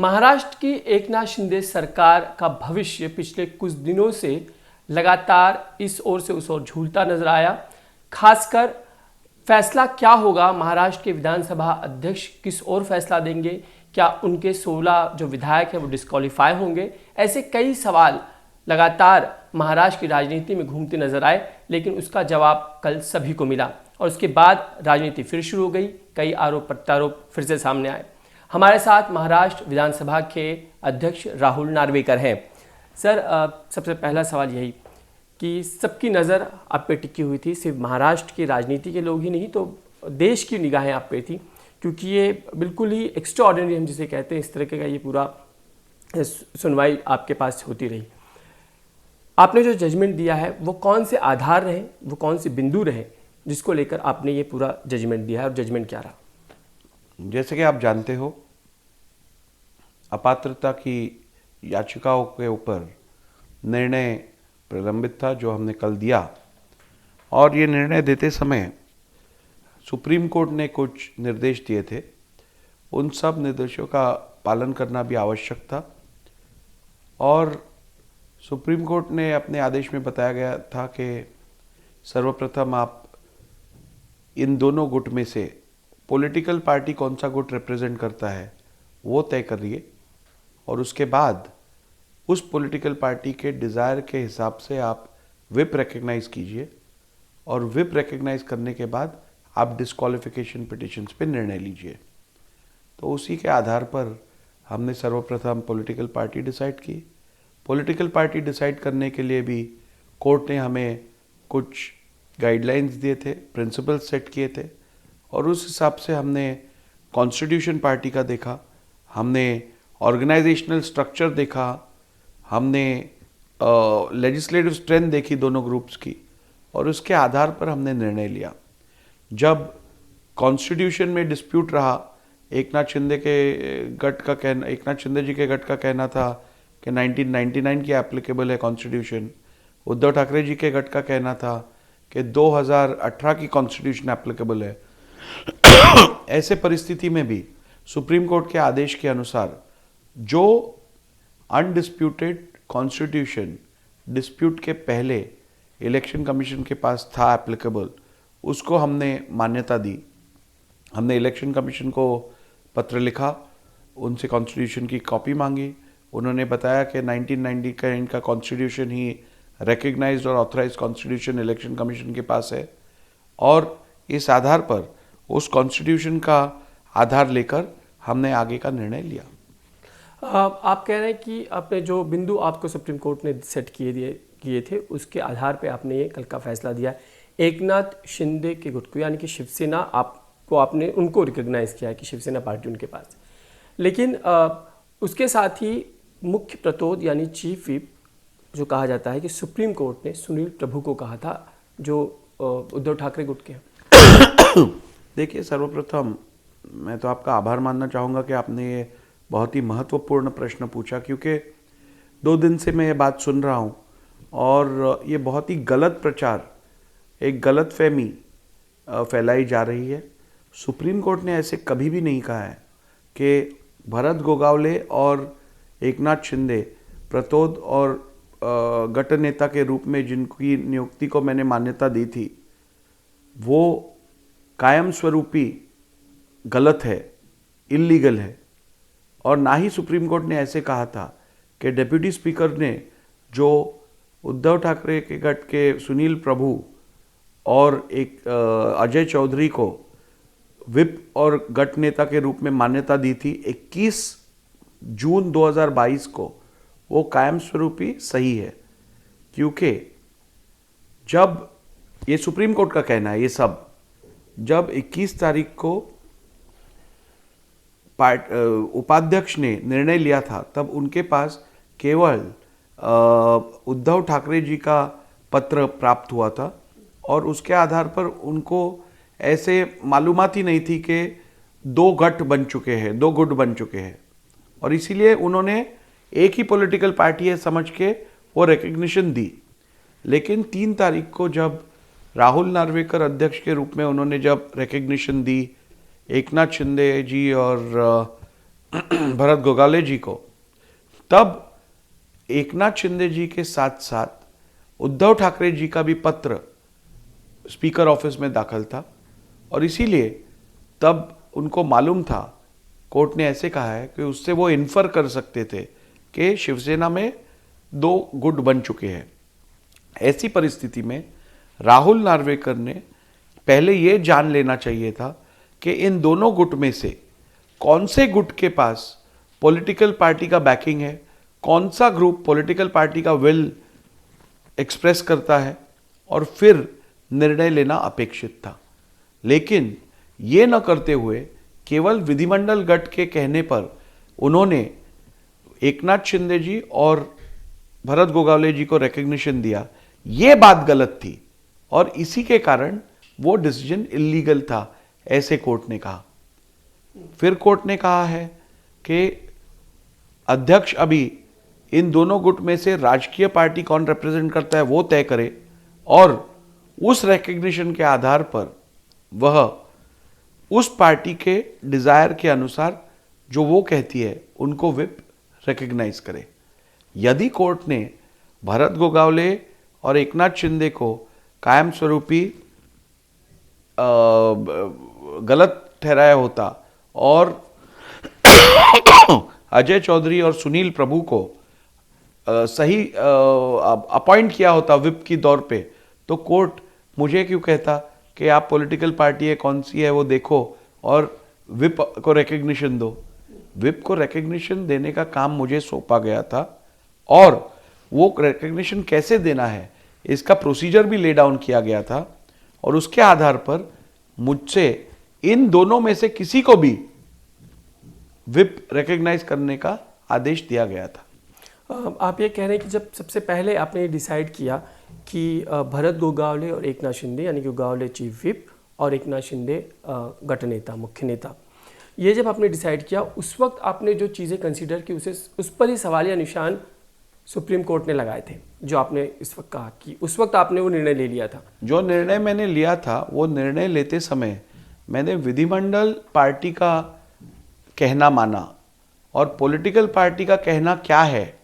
महाराष्ट्र की एकनाथ शिंदे सरकार का भविष्य पिछले कुछ दिनों से लगातार इस ओर से उस ओर झूलता नजर आया। खासकर फैसला क्या होगा, महाराष्ट्र के विधानसभा अध्यक्ष किस ओर फैसला देंगे, क्या उनके 16 जो विधायक हैं वो डिस्क्वालीफाई होंगे, ऐसे कई सवाल लगातार महाराष्ट्र की राजनीति में घूमते नजर आए। लेकिन उसका जवाब कल सभी को मिला और उसके बाद राजनीति फिर शुरू हो गई। कई आरोप प्रत्यारोप फिर से सामने आए। हमारे साथ महाराष्ट्र विधानसभा के अध्यक्ष राहुल नार्वेकर हैं। सर, सबसे पहला सवाल यही कि सबकी नज़र आप पे टिकी हुई थी, सिर्फ महाराष्ट्र की राजनीति के लोग ही नहीं तो देश की निगाहें आप पे थी, क्योंकि ये बिल्कुल ही एक्स्ट्राऑर्डिनरी हम जिसे कहते हैं इस तरह का ये पूरा सुनवाई आपके पास होती रही। आपने जो जजमेंट दिया है वो कौन से आधार रहे, वो कौन से बिंदु रहे जिसको लेकर आपने ये पूरा जजमेंट दिया है और जजमेंट क्या रहा? जैसे कि आप जानते हो, अपात्रता की याचिकाओं के ऊपर निर्णय प्रलंबित था जो हमने कल दिया, और ये निर्णय देते समय सुप्रीम कोर्ट ने कुछ निर्देश दिए थे। उन सब निर्देशों का पालन करना भी आवश्यक था और सुप्रीम कोर्ट ने अपने आदेश में बताया गया था कि सर्वप्रथम आप इन दोनों गुट में से पॉलिटिकल पार्टी कौन सा गुट रिप्रेजेंट करता है वो तय करिए और उसके बाद उस पॉलिटिकल पार्टी के डिज़ायर के हिसाब से आप विप रिकग्नाइज कीजिए और विप रिकग्नाइज करने के बाद आप डिस्क्वालिफिकेशन पिटिशंस पे निर्णय लीजिए। तो उसी के आधार पर हमने सर्वप्रथम पॉलिटिकल पार्टी डिसाइड की। पॉलिटिकल पार्टी डिसाइड करने के लिए भी कोर्ट ने हमें कुछ गाइडलाइंस दिए थे, प्रिंसिपल्स सेट किए थे और उस हिसाब से हमने कॉन्स्टिट्यूशन पार्टी का देखा, हमने ऑर्गेनाइजेशनल स्ट्रक्चर देखा, हमने लेजिस्लेटिव स्ट्रेंथ देखी दोनों ग्रुप्स की और उसके आधार पर हमने निर्णय लिया। जब कॉन्स्टिट्यूशन में डिस्प्यूट रहा, एकनाथ शिंदे जी के गट का कहना था कि 1999 की एप्लीकेबल है कॉन्स्टिट्यूशन, उद्धव ठाकरे जी के गट का कहना था कि 2018 की कॉन्स्टिट्यूशन एप्लीकेबल है। ऐसे परिस्थिति में भी सुप्रीम कोर्ट के आदेश के अनुसार जो अनडिस्प्यूटेड कॉन्स्टिट्यूशन डिस्प्यूट के पहले इलेक्शन कमीशन के पास था एप्लीकेबल, उसको हमने मान्यता दी। हमने इलेक्शन कमीशन को पत्र लिखा, उनसे कॉन्स्टिट्यूशन की कॉपी मांगी। उन्होंने बताया कि 1990 का इनका कॉन्स्टिट्यूशन ही रिकग्नाइज्ड और ऑथराइज्ड कॉन्स्टिट्यूशन इलेक्शन कमीशन के पास है और इस आधार पर उस कॉन्स्टिट्यूशन का आधार लेकर हमने आगे का निर्णय लिया। आप कह रहे हैं कि आपने जो बिंदु आपको सुप्रीम कोर्ट ने सेट किए थे उसके आधार पे आपने ये कल का फैसला दिया। एकनाथ शिंदे के गुट को यानी कि शिवसेना आपने उनको रिकग्नाइज किया है कि शिवसेना पार्टी उनके पास, लेकिन उसके साथ ही मुख्य प्रतोद यानी चीफ व्हिप जो कहा जाता है कि सुप्रीम कोर्ट ने सुनील प्रभु को कहा था जो उद्धव ठाकरे गुट के हैं। देखिए, सर्वप्रथम मैं तो आपका आभार मानना चाहूँगा कि आपने ये बहुत ही महत्वपूर्ण प्रश्न पूछा, क्योंकि 2 दिन से मैं ये बात सुन रहा हूँ और ये बहुत ही गलत प्रचार, एक गलत फहमी फैलाई जा रही है। सुप्रीम कोर्ट ने ऐसे कभी भी नहीं कहा है कि भरत गोगावले और एकनाथ शिंदे प्रतोद और गट नेता के रूप में जिनकी नियुक्ति को मैंने मान्यता दी थी वो कायम स्वरूपी गलत है, इल्लीगल है। और ना ही सुप्रीम कोर्ट ने ऐसे कहा था कि डिप्टी स्पीकर ने जो उद्धव ठाकरे के गट के सुनील प्रभु और एक अजय चौधरी को विप और गट नेता के रूप में मान्यता दी थी 21 जून 2022 को, वो कायम स्वरूपी सही है। क्योंकि जब ये सुप्रीम कोर्ट का कहना है, ये सब जब 21 तारीख को उपाध्यक्ष ने निर्णय लिया था तब उनके पास केवल उद्धव ठाकरे जी का पत्र प्राप्त हुआ था और उसके आधार पर उनको ऐसे मालूमात ही नहीं थी कि 2 गट बन चुके हैं, 2 गुट बन चुके हैं और इसीलिए उन्होंने एक ही पॉलिटिकल पार्टी है समझ के वो रिकग्निशन दी। लेकिन 3 तारीख को जब राहुल नार्वेकर अध्यक्ष के रूप में उन्होंने जब रिकग्निशन दी एकनाथ शिंदे जी और भरत गोगावले जी को, तब एकनाथ शिंदे जी के साथ साथ उद्धव ठाकरे जी का भी पत्र स्पीकर ऑफिस में दाखिल था और इसीलिए तब उनको मालूम था, कोर्ट ने ऐसे कहा है कि उससे वो इन्फर कर सकते थे कि शिवसेना में दो गुट बन चुके हैं। ऐसी परिस्थिति में राहुल नार्वेकर ने पहले ये जान लेना चाहिए था कि इन दोनों गुट में से कौन से गुट के पास पॉलिटिकल पार्टी का बैकिंग है, कौन सा ग्रुप पॉलिटिकल पार्टी का विल एक्सप्रेस करता है, और फिर निर्णय लेना अपेक्षित था। लेकिन ये न करते हुए केवल विधिमंडल गट के कहने पर उन्होंने एकनाथ शिंदे जी और भरत गोगावले जी को रिकग्निशन दिया। ये बात गलत थी और इसी के कारण वो डिसीजन इलीगल था, ऐसे कोर्ट ने कहा। फिर कोर्ट ने कहा है कि अध्यक्ष अभी इन दोनों गुट में से राजकीय पार्टी कौन रिप्रेजेंट करता है वो तय करे और उस रिकग्निशन के आधार पर वह उस पार्टी के डिजायर के अनुसार जो वो कहती है उनको विप रिकग्नाइज करे। यदि कोर्ट ने भरत गोगावले और एकनाथ शिंदे को कायम स्वरूपी गलत ठहराया होता और अजय चौधरी और सुनील प्रभु को सही अपॉइंट किया होता विप की दौर पे, तो कोर्ट मुझे क्यों कहता कि आप पॉलिटिकल पार्टी है कौन सी है वो देखो और विप को रिकग्निशन दो। विप को रिकग्निशन देने का काम मुझे सौंपा गया था और वो रिकग्निशन कैसे देना है इसका प्रोसीजर भी ले डाउन किया गया था और उसके आधार पर मुझसे इन दोनों में से किसी को भी विप रिकग्नाइज करने का आदेश दिया गया था। आप ये कह रहे हैं कि जब सबसे पहले आपने डिसाइड किया कि भरत गोगावले और एकनाथ शिंदे, यानी कि गोगावले चीफ विप और एकनाथ शिंदे गट नेता, मुख्य नेता, ये जब आपने डिसाइड किया उस वक्त आपने जो चीज़ें कंसीडर की उस पर ही सवालिया निशान सुप्रीम कोर्ट ने लगाए थे, जो आपने इस वक्त कहा कि उस वक्त आपने वो निर्णय ले लिया था। जो निर्णय मैंने लिया था वो निर्णय लेते समय मैंने विधिमंडल पार्टी का कहना माना और पॉलिटिकल पार्टी का कहना क्या है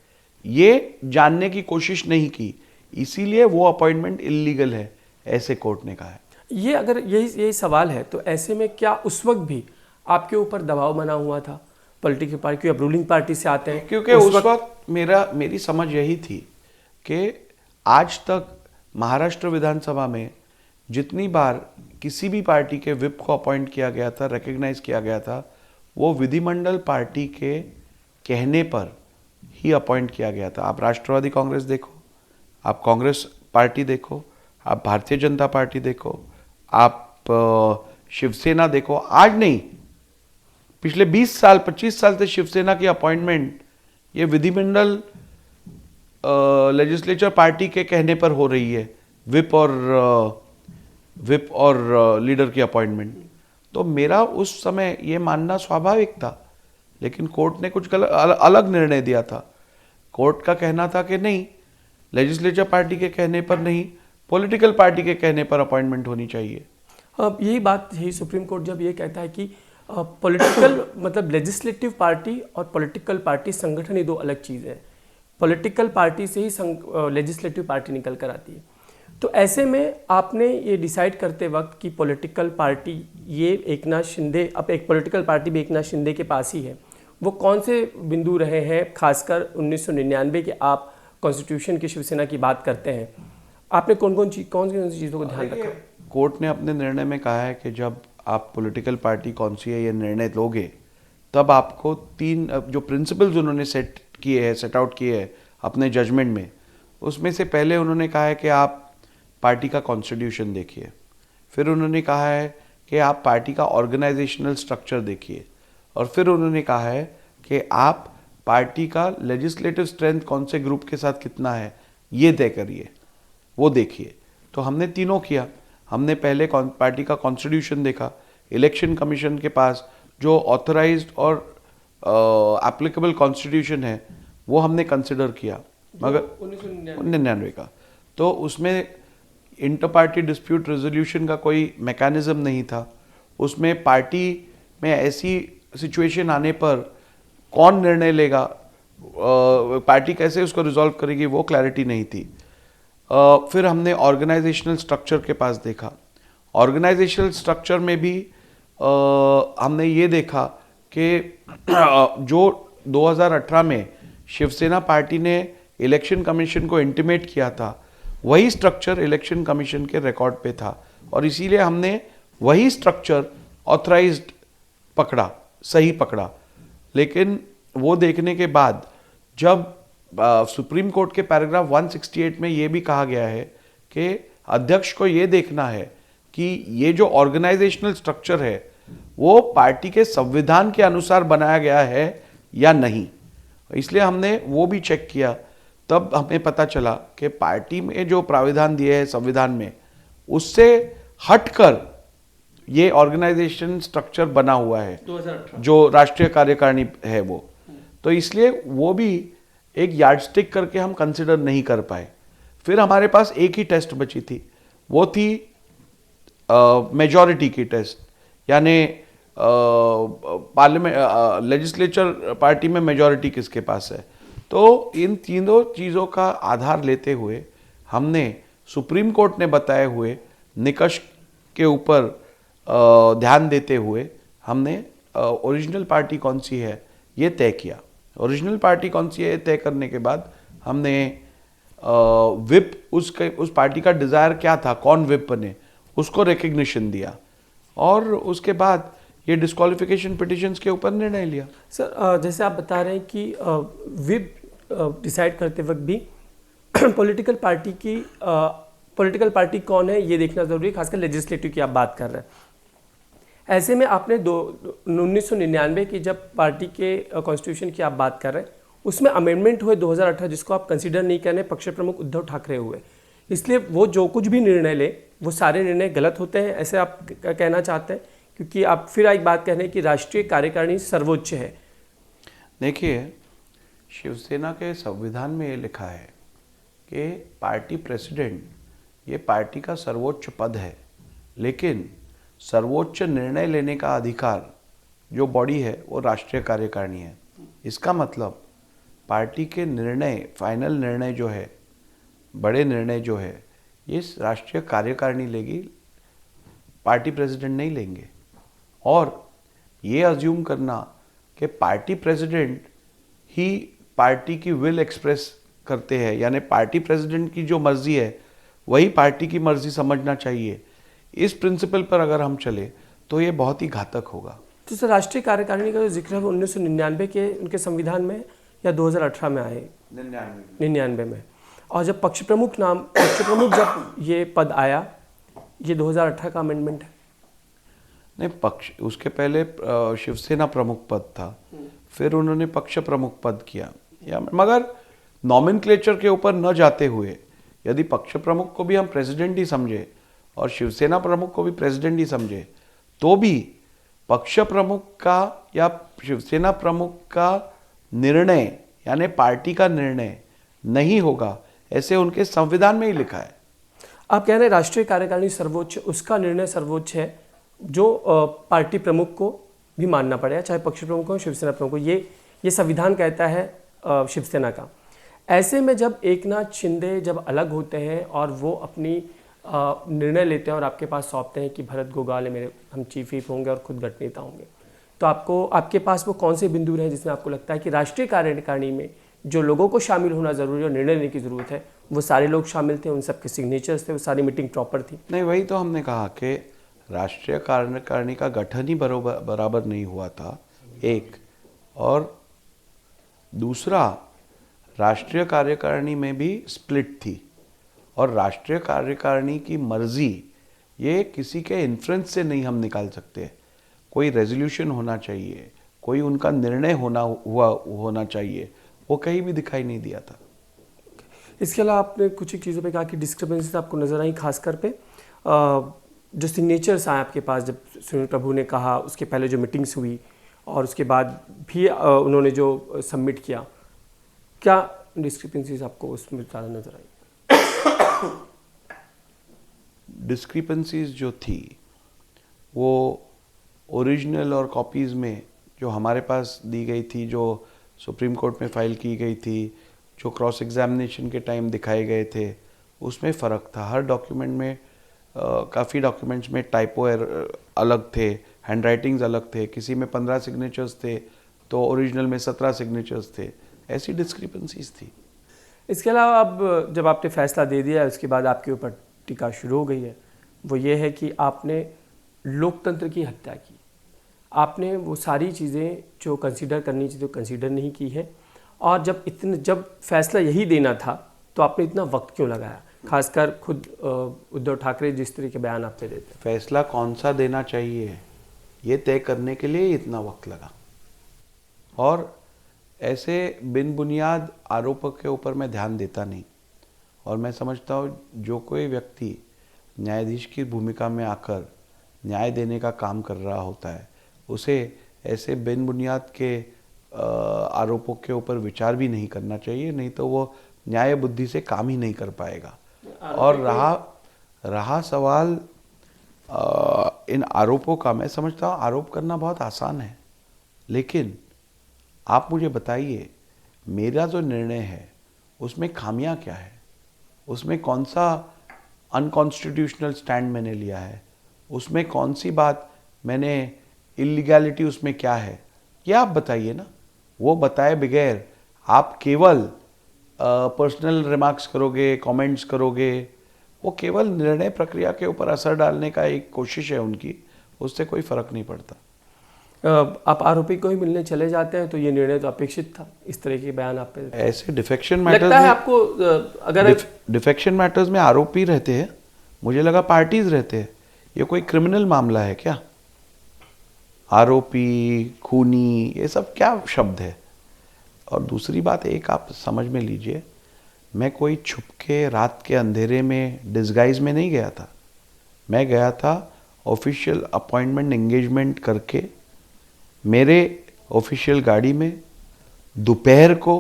ये जानने की कोशिश नहीं की, इसीलिए वो अपॉइंटमेंट इलीगल है, ऐसे कोर्ट ने कहा है। ये अगर यही सवाल है तो ऐसे में क्या उस वक्त भी आपके ऊपर दबाव बना हुआ था पॉलिटिकल पार्टी, क्योंकि आप रूलिंग पार्टी से आते हैं? क्योंकि उस वक्त मेरी समझ यही थी कि आज तक महाराष्ट्र विधानसभा में जितनी बार किसी भी पार्टी के विप को अपॉइंट किया गया था, रिकग्नाइज किया गया था, वो विधिमंडल पार्टी के कहने पर ही अपॉइंट किया गया था। आप राष्ट्रवादी कांग्रेस देखो, आप कांग्रेस पार्टी देखो, आप भारतीय जनता पार्टी देखो, आप शिवसेना देखो, आज नहीं पिछले 20 साल 25 साल से शिवसेना की अपॉइंटमेंट ये विधिमंडल लेजिस्लेचर पार्टी के कहने पर हो रही है, विप और लीडर की अपॉइंटमेंट। तो मेरा उस समय ये मानना स्वाभाविक था, लेकिन कोर्ट ने कुछ अलग निर्णय दिया था। कोर्ट का कहना था कि नहीं, लेजिस्लेचर पार्टी के कहने पर नहीं, पॉलिटिकल पार्टी के कहने पर अपॉइंटमेंट होनी चाहिए। अब यही बात ही सुप्रीम कोर्ट जब ये कहता है कि पॉलिटिकल मतलब लेजिस्लेटिव पार्टी और पॉलिटिकल पार्टी संगठन, ये दो अलग चीज़ है। पॉलिटिकल पार्टी से ही लेजिस्लेटिव पार्टी निकल कर आती है। तो ऐसे में आपने ये डिसाइड करते वक्त कि पॉलिटिकल पार्टी ये एकनाथ शिंदे, अब एक पॉलिटिकल पार्टी भी एकनाथ शिंदे के पास ही है, वो कौन से बिंदु रहे हैं? खासकर 1999 के आप कॉन्स्टिट्यूशन की शिवसेना की बात करते हैं, आपने कौन सी चीज़ों को ध्यान रखा? कोर्ट ने अपने निर्णय में कहा है कि जब आप पॉलिटिकल पार्टी कौन सी है ये निर्णय लोगे, तब आपको 3 जो प्रिंसिपल्स उन्होंने सेट आउट किए हैं अपने जजमेंट में, उसमें से पहले उन्होंने कहा है कि आप पार्टी का कॉन्स्टिट्यूशन देखिए, फिर उन्होंने कहा है कि आप पार्टी का ऑर्गेनाइजेशनल स्ट्रक्चर देखिए, और फिर उन्होंने कहा है कि आप पार्टी का लेजिस्लेटिव स्ट्रेंथ कौन से ग्रुप के साथ कितना है ये तय करिए, वो देखिए। तो हमने तीनों किया। हमने पहले पार्टी का कॉन्स्टिट्यूशन देखा, इलेक्शन कमीशन के पास जो ऑथराइज्ड और एप्लीकेबल कॉन्स्टिट्यूशन है वो हमने कंसिडर किया, मगर 1999 का, तो उसमें इंटर पार्टी डिस्प्यूट रेजोल्यूशन का कोई मैकेनिज्म नहीं था। उसमें पार्टी में ऐसी सिचुएशन आने पर कौन निर्णय लेगा, पार्टी कैसे उसको रिजॉल्व करेगी, वो क्लैरिटी नहीं थी। फिर हमने ऑर्गेनाइजेशनल स्ट्रक्चर के पास देखा। ऑर्गेनाइजेशनल स्ट्रक्चर में भी हमने ये देखा कि जो 2018 में शिवसेना पार्टी ने इलेक्शन कमीशन को इंटीमेट किया था, वही स्ट्रक्चर इलेक्शन कमीशन के रिकॉर्ड पे था, और इसीलिए हमने वही स्ट्रक्चर ऑथराइज्ड पकड़ा, सही पकड़ा। लेकिन वो देखने के बाद जब सुप्रीम कोर्ट के पैराग्राफ 168 में ये भी कहा गया है कि अध्यक्ष को ये देखना है कि ये जो ऑर्गेनाइजेशनल स्ट्रक्चर है वो पार्टी के संविधान के अनुसार बनाया गया है या नहीं, इसलिए हमने वो भी चेक किया। तब हमें पता चला कि पार्टी में जो प्राविधान दिए हैं संविधान में, उससे हटकर ये ऑर्गेनाइजेशन स्ट्रक्चर बना हुआ है 2018 जो राष्ट्रीय कार्यकारिणी है वो। तो इसलिए वो भी एक यार्डस्टिक करके हम कंसिडर नहीं कर पाए। फिर हमारे पास एक ही टेस्ट बची थी, वो थी मेजॉरिटी की टेस्ट, यानी पार्लियामेंट लेजिस्लेचर पार्टी में मेजॉरिटी किसके पास है। तो इन तीनों चीज़ों का आधार लेते हुए हमने सुप्रीम कोर्ट ने बताए हुए निष्कर्ष के ऊपर ध्यान देते हुए हमने ओरिजिनल पार्टी कौन सी है ये तय किया। ओरिजिनल पार्टी कौन सी है तय करने के बाद हमने विप उस पार्टी का डिज़ायर क्या था, कौन विप बने, उसको रिकग्निशन दिया, और उसके बाद ये डिस्क्वालिफिकेशन पिटिशंस के ऊपर निर्णय लिया। सर, जैसे आप बता रहे हैं कि विप डिसाइड करते वक्त भी पॉलिटिकल पार्टी कौन है ये देखना ज़रूरी है, खासकर लेजिस्लेटिव की आप बात कर रहे हैं। ऐसे में आपने 1999 की जब पार्टी के कॉन्स्टिट्यूशन की आप बात कर रहे हैं, उसमें अमेंडमेंट हुए 2018 जिसको आप कंसीडर नहीं करने, पक्ष प्रमुख उद्धव ठाकरे हुए, इसलिए वो जो कुछ भी निर्णय ले वो सारे निर्णय गलत होते हैं, ऐसे आप कहना चाहते हैं? क्योंकि आप फिर एक बात कह रहे हैं कि राष्ट्रीय कार्यकारिणी सर्वोच्च है। देखिए, शिवसेना के संविधान में ये लिखा है कि पार्टी प्रेसिडेंट ये पार्टी का सर्वोच्च पद है, लेकिन सर्वोच्च निर्णय लेने का अधिकार जो बॉडी है वो राष्ट्रीय कार्यकारिणी है। इसका मतलब पार्टी के निर्णय, फाइनल निर्णय जो है, बड़े निर्णय जो है, ये राष्ट्रीय कार्यकारिणी लेगी, पार्टी प्रेसिडेंट नहीं लेंगे। और ये अज्यूम करना कि पार्टी प्रेसिडेंट ही पार्टी की विल एक्सप्रेस करते हैं, यानी पार्टी प्रेसिडेंट की जो मर्जी है वही पार्टी की मर्जी समझना चाहिए, इस प्रिंसिपल पर अगर हम चले तो ये बहुत ही घातक होगा। तो सर, राष्ट्रीय कार्यकारिणी का जो जिक्र है वो 1999 के उनके संविधान में या 2018 में आए? 99 में। और जब पक्ष प्रमुख जब ये पद आया, ये 2018 का अमेंडमेंट है? नहीं, पक्ष उसके पहले शिवसेना प्रमुख पद था, फिर उन्होंने पक्ष प्रमुख पद किया। या मगर नॉमेनक्लेचर के ऊपर न जाते हुए यदि पक्ष प्रमुख को भी हम प्रेसिडेंट ही समझे और शिवसेना प्रमुख को भी प्रेसिडेंट ही समझे, तो भी पक्ष प्रमुख का या शिवसेना प्रमुख का निर्णय यानी पार्टी का निर्णय नहीं होगा, ऐसे उनके संविधान में ही लिखा है। आप कह रहे हैं राष्ट्रीय कार्यकारिणी सर्वोच्च, उसका निर्णय सर्वोच्च है, जो पार्टी प्रमुख को भी मानना पड़ेगा, चाहे पक्ष प्रमुख हो शिवसेना प्रमुख हो, ये संविधान कहता है शिवसेना का। ऐसे में जब एकनाथ शिंदे जब अलग होते हैं और वो अपनी निर्णय लेते हैं और आपके पास सौंपते हैं कि भरत गोगाल मेरे, हम चीफ व्हिप होंगे और खुद गठ नेता होंगे, तो आपके पास वो कौन से बिंदु रहे जिसमें आपको लगता है कि राष्ट्रीय कार्यकारिणी में जो लोगों को शामिल होना जरूरी है और निर्णय लेने की जरूरत है, वो सारे लोग शामिल थे, उन सबके सिग्नेचर्स थे, वो सारी मीटिंग प्रॉपर थी? नहीं, वही तो हमने कहा कि राष्ट्रीय कार्यकारिणी का गठन ही बराबर नहीं हुआ था, एक। और दूसरा, राष्ट्रीय कार्यकारिणी में भी स्प्लिट थी, और राष्ट्रीय कार्यकारिणी की मर्जी ये किसी के इन्फ्लुएंस से नहीं हम निकाल सकते। कोई रेजोल्यूशन होना चाहिए, कोई उनका निर्णय होना चाहिए, वो कहीं भी दिखाई नहीं दिया था। इसके अलावा आपने कुछ एक चीज़ों पे कहा कि डिस्क्रिपेंसीज आपको नजर आई, खासकर पे जो सिग्नेचर्स आए आपके पास, जब सुनील प्रभु ने कहा, उसके पहले जो मीटिंग्स हुई और उसके बाद भी उन्होंने जो सबमिट किया, क्या डिस्क्रिपेंसीज आपको उसमें ज़्यादा नजर आई? डिस्क्रिपेंसीज जो थी वो ओरिजिनल और कॉपीज़ में जो हमारे पास दी गई थी, जो सुप्रीम कोर्ट में फाइल की गई थी, जो क्रॉस एग्जामिनेशन के टाइम दिखाए गए थे, उसमें फ़र्क था। हर डॉक्यूमेंट में काफ़ी डॉक्यूमेंट्स में टाइपो अलग थे, हैंड राइटिंग्स अलग थे, किसी में 15 सिग्नेचर्स थे तो ओरिजिनल में 17 सिग्नेचर्स थे, ऐसी डिस्क्रिपेंसीज थी। इसके अलावा अब जब आपने फैसला दे दिया है, उसके बाद आपके ऊपर टीका शुरू हो गई है, वो ये है कि आपने लोकतंत्र की हत्या की। आपने वो सारी चीज़ें जो कंसीडर करनी चाहिए तो कंसीडर नहीं की है, और जब फैसला यही देना था तो आपने इतना वक्त क्यों लगाया, खासकर खुद उद्धव ठाकरे जिस तरह के बयान आपने देते हैं। फैसला कौन सा देना चाहिए ये तय करने के लिए इतना वक्त लगा, और ऐसे बिन बुनियाद आरोपों के ऊपर मैं ध्यान देता नहीं। और मैं समझता हूँ जो कोई व्यक्ति न्यायाधीश की भूमिका में आकर न्याय देने का काम कर रहा होता है, उसे ऐसे बिन बुनियाद के आरोपों के ऊपर विचार भी नहीं करना चाहिए, नहीं तो वो न्याय बुद्धि से काम ही नहीं कर पाएगा। और रहा सवाल इन आरोपों का, मैं समझता हूँ आरोप करना बहुत आसान है, लेकिन आप मुझे बताइए मेरा जो निर्णय है उसमें खामियां क्या है, उसमें कौन सा अनकॉन्स्टिट्यूशनल स्टैंड मैंने लिया है, उसमें कौन सी बात मैंने इलीगैलिटी उसमें क्या है, ये आप बताइए ना। वो बताए बगैर आप केवल पर्सनल रिमार्क्स करोगे, कमेंट्स करोगे, वो केवल निर्णय प्रक्रिया के ऊपर असर डालने का एक कोशिश है उनकी, उससे कोई फर्क नहीं पड़ता। आप आरोपी को ही मिलने चले जाते हैं तो ये निर्णय तो अपेक्षित था, इस तरह के बयान आप पे ऐसे डिफेक्शन मैटर्स लगता है में आपको अगर डिफेक्शन मैटर्स में आरोपी रहते हैं, मुझे लगा पार्टीज रहते हैं। ये कोई क्रिमिनल मामला है क्या? आरोपी, खूनी, ये सब क्या शब्द है? और दूसरी बात एक आप समझ में लीजिए, मैं कोई छुप के रात के अंधेरे में डिस्गाइज में नहीं गया था। मैं गया था ऑफिशियल अपॉइंटमेंट एंगेजमेंट करके मेरे ऑफिशियल गाड़ी में दोपहर को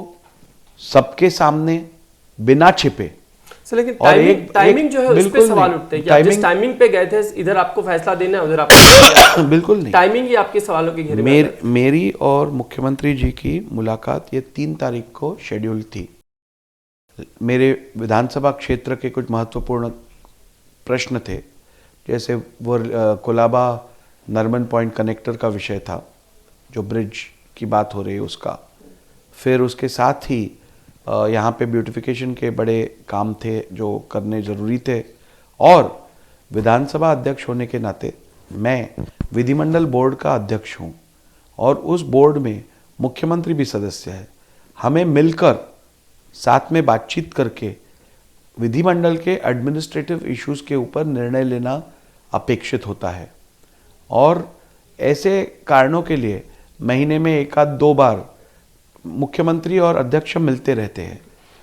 सबके सामने बिना छिपे। सर लेकिन टाइमिंग जो है उस पे सवाल उठते हैं कि आप जिस टाइमिंग पे गए थे, इधर आपको फैसला देना है, उधर आपको बिल्कुल नहीं। टाइमिंग ही आपके सवालों के घेरे में मेरी और मुख्यमंत्री जी की मुलाकात ये 3 तारीख को शेड्यूल थी। मेरे विधानसभा क्षेत्र के कुछ महत्वपूर्ण प्रश्न थे, जैसे वो कोलाबा नरमन पॉइंट कनेक्टर का विषय था, जो ब्रिज की बात हो रही है उसका। फिर उसके साथ ही यहाँ पे ब्यूटिफिकेशन के बड़े काम थे जो करने ज़रूरी थे, और विधानसभा अध्यक्ष होने के नाते मैं विधिमंडल बोर्ड का अध्यक्ष हूँ, और उस बोर्ड में मुख्यमंत्री भी सदस्य है। हमें मिलकर साथ में बातचीत करके विधिमंडल के एडमिनिस्ट्रेटिव इश्यूज के ऊपर निर्णय लेना अपेक्षित होता है, और ऐसे कारणों के लिए महीने में 1 आध 2 बार मुख्यमंत्री और अध्यक्ष मिलते रहते हैं।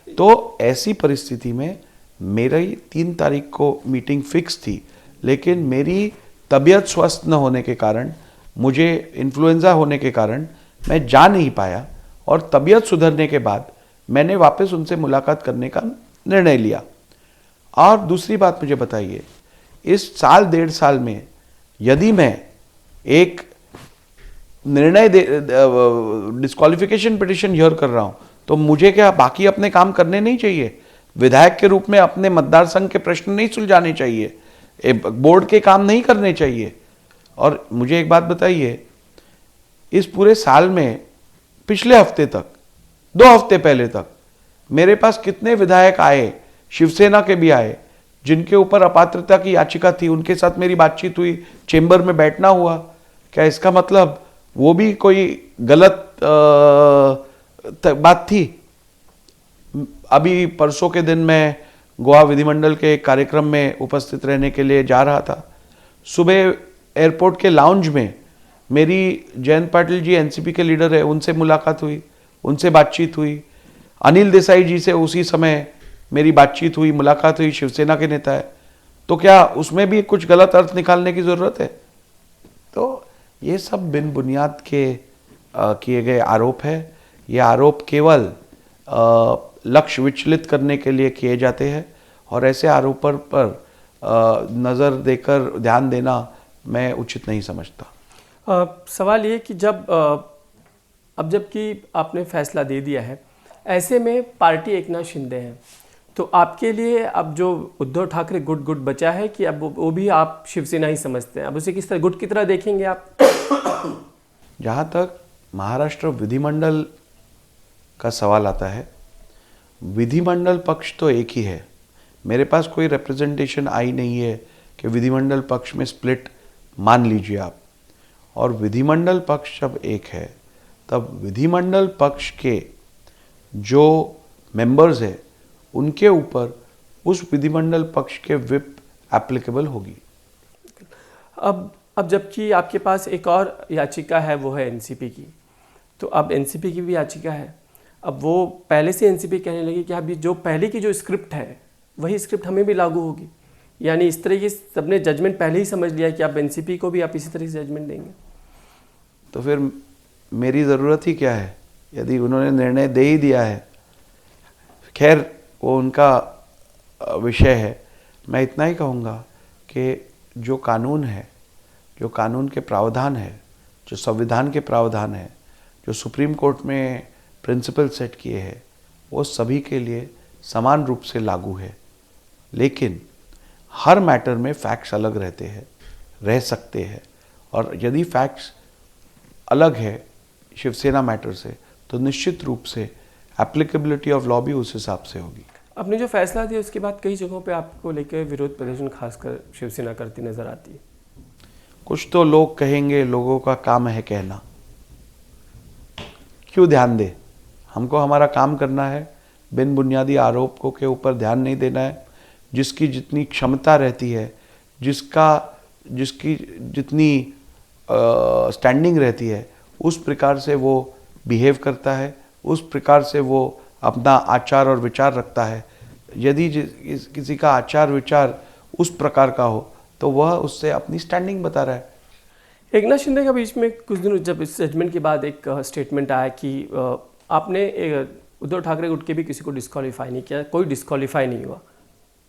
तो ऐसी परिस्थिति में मेरी 3 तारीख को मीटिंग फिक्स थी, लेकिन मेरी तबीयत स्वस्थ न होने के कारण, मुझे इन्फ्लुएंजा होने के कारण मैं जा नहीं पाया, और तबीयत सुधरने के बाद मैंने वापस उनसे मुलाकात करने का निर्णय लिया। और दूसरी बात मुझे बताइए, इस साल 1.5 साल में यदि मैं एक निर्णय डिस्क्वालिफिकेशन पिटिशन हियर कर रहा हूं, तो मुझे क्या बाकी अपने काम करने नहीं चाहिए? विधायक के रूप में अपने मतदार संघ के प्रश्न नहीं सुलझाने चाहिए? बोर्ड के काम नहीं करने चाहिए? और मुझे एक बात बताइए, इस पूरे साल में पिछले हफ्ते तक, 2 हफ्ते पहले तक मेरे पास कितने विधायक आए, शिवसेना के भी आए, जिनके ऊपर अपात्रता की याचिका थी, उनके साथ मेरी बातचीत हुई, चेंबर में बैठना हुआ। क्या इसका मतलब वो भी कोई गलत बात थी? अभी परसों के दिन मैं गोवा विधिमंडल के एक कार्यक्रम में उपस्थित रहने के लिए जा रहा था। सुबह एयरपोर्ट के लाउंज में मेरी जयंत पाटिल जी एनसीपी के लीडर है, उनसे मुलाकात हुई, उनसे बातचीत हुई। अनिल देसाई जी से उसी समय मेरी बातचीत हुई, मुलाकात हुई, शिवसेना के नेता है। तो क्या उसमें भी कुछ गलत अर्थ निकालने की जरूरत है? तो ये सब बिन बुनियाद के किए गए आरोप है। ये आरोप केवल लक्ष्य विचलित करने के लिए किए जाते हैं, और ऐसे आरोपों पर नज़र देकर ध्यान देना मैं उचित नहीं समझता। सवाल ये कि अब जबकि आपने फैसला दे दिया है, ऐसे में पार्टी एकनाथ शिंदे हैं, तो आपके लिए अब जो उद्धव ठाकरे गुट बचा है कि अब वो भी आप शिवसेना ही समझते हैं, अब उसे किस तरह गुट की तरह देखेंगे आप? जहाँ तक महाराष्ट्र विधिमंडल का सवाल आता है, विधिमंडल पक्ष तो एक ही है। मेरे पास कोई रिप्रेजेंटेशन आई नहीं है कि विधिमंडल पक्ष में स्प्लिट मान लीजिए आप। और विधिमंडल पक्ष जब एक है, तब विधिमंडल पक्ष के जो मेंबर्स हैं उनके ऊपर उस विधिमंडल पक्ष के विप एप्लीकेबल होगी। अब जबकि आपके पास एक और याचिका है, वो है एनसीपी की, तो अब एनसीपी की भी याचिका है। अब वो पहले से एनसीपी कहने लगी कि अभी जो पहले की जो स्क्रिप्ट है वही स्क्रिप्ट हमें भी लागू होगी, यानी इस तरह की सबने जजमेंट पहले ही समझ लिया कि आप एनसीपी को भी आप इसी तरह से जजमेंट देंगे। तो फिर मेरी ज़रूरत ही क्या है, यदि उन्होंने निर्णय दे ही दिया है। खैर वो उनका विषय है। मैं इतना ही कहूँगा कि जो कानून है, जो कानून के प्रावधान है, जो संविधान के प्रावधान है, जो सुप्रीम कोर्ट में प्रिंसिपल सेट किए हैं, वो सभी के लिए समान रूप से लागू है। लेकिन हर मैटर में फैक्ट्स अलग रहते हैं, रह सकते हैं, और यदि फैक्ट्स अलग है शिवसेना मैटर से, तो निश्चित रूप से एप्लीकेबिलिटी ऑफ लॉ भी उस हिसाब से होगी। आपने जो फैसला दिया उसके बाद कई जगहों पे आपको लेकर विरोध प्रदर्शन खासकर शिवसेना करती नजर आती है। कुछ तो लोग कहेंगे, लोगों का काम है कहना, क्यों ध्यान दे? हमको हमारा काम करना है, बिन बुनियादी आरोपों के ऊपर ध्यान नहीं देना है। जिसकी जितनी क्षमता रहती है, जिसकी जितनी स्टैंडिंग रहती है, उस प्रकार से वो बिहेव करता है, उस प्रकार से वो अपना आचार और विचार रखता है। यदि किसी का आचार विचार उस प्रकार का हो, तो वह उससे अपनी स्टैंडिंग बता रहा है। एकनाथ शिंदे का बीच में कुछ दिनों जब इस जजमेंट के बाद एक स्टेटमेंट आया कि आपने उद्धव ठाकरे गुट के भी किसी को डिस्क्वालीफाई नहीं किया, कोई डिस्क्वालीफाई नहीं हुआ,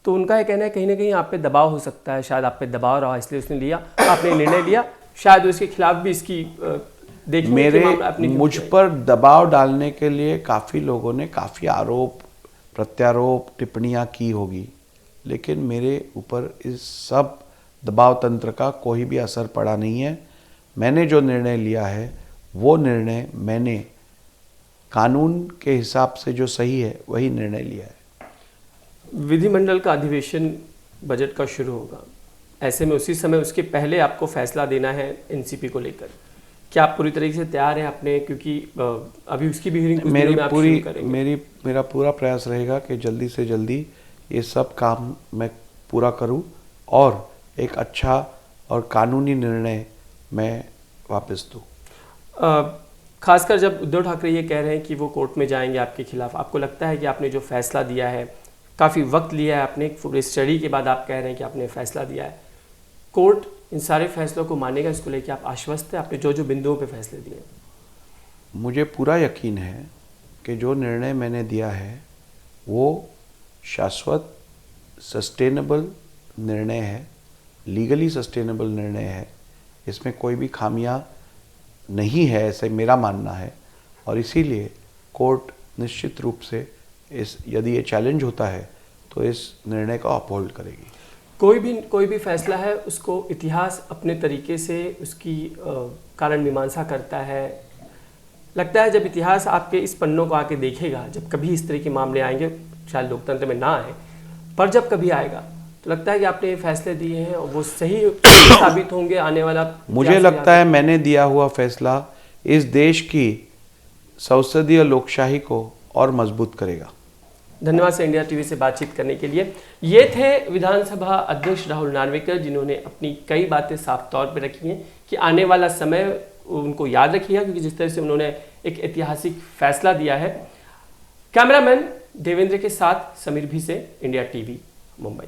तो उनका ये कहना है कहीं ना कहीं आप पे दबाव हो सकता है, शायद आप पे दबाव रहा इसलिए उसने लिया, आपने निर्णय लिया, शायद उसके खिलाफ भी इसकी मुझ पर दबाव डालने के लिए काफ़ी लोगों ने काफ़ी आरोप प्रत्यारोप टिप्पणियां की होगी, लेकिन मेरे ऊपर इस सब दबाव तंत्र का कोई भी असर पड़ा नहीं है। मैंने जो निर्णय लिया है, वो निर्णय मैंने कानून के हिसाब से जो सही है वही निर्णय लिया है। विधिमंडल का अधिवेशन बजट का शुरू होगा, ऐसे में उसी समय उसके पहले आपको फैसला देना है एनसीपी को लेकर, क्या आप पूरी तरीके से तैयार हैं अपने, क्योंकि अभी उसकी भी हियरिंग मेरा पूरा प्रयास रहेगा कि जल्दी से जल्दी ये सब काम मैं पूरा करूं और एक अच्छा और कानूनी निर्णय मैं वापस दूं। खासकर जब उद्धव ठाकरे ये कह रहे हैं कि वो कोर्ट में जाएंगे आपके खिलाफ, आपको लगता है कि आपने जो फैसला दिया है, काफ़ी वक्त लिया है आपने, पूरे स्टडी के बाद आप कह रहे हैं कि आपने फैसला दिया है, कोर्ट इन सारे फैसलों को मानेगा, इसको लेकर आप आश्वस्त हैं आपने जो बिंदुओं पे फैसले दिए? मुझे पूरा यकीन है कि जो निर्णय मैंने दिया है वो शाश्वत सस्टेनेबल निर्णय है, लीगली सस्टेनेबल निर्णय है, इसमें कोई भी खामियां नहीं है, ऐसे मेरा मानना है। और इसीलिए कोर्ट निश्चित रूप से यदि ये चैलेंज होता है तो इस निर्णय को अपहोल्ड करेगी। कोई भी फैसला है उसको इतिहास अपने तरीके से उसकी कारण मीमांसा करता है। लगता है जब इतिहास आपके इस पन्नों को आके देखेगा, जब कभी इस तरह के मामले आएंगे, शायद लोकतंत्र में ना आए, पर जब कभी आएगा तो लगता है कि आपने ये फैसले दिए हैं और वो सही साबित होंगे आने वाला। मुझे लगता है मैंने दिया हुआ फैसला इस देश की संसदीय लोकशाही को और मजबूत करेगा। धन्यवाद सर इंडिया टीवी से बातचीत करने के लिए। ये थे विधानसभा अध्यक्ष राहुल नार्वेकर, जिन्होंने अपनी कई बातें साफ तौर पर रखी हैं कि आने वाला समय उनको याद रखिएगा, क्योंकि जिस तरह से उन्होंने एक ऐतिहासिक फैसला दिया है। कैमरामैन देवेंद्र के साथ समीर भी से इंडिया टीवी मुंबई।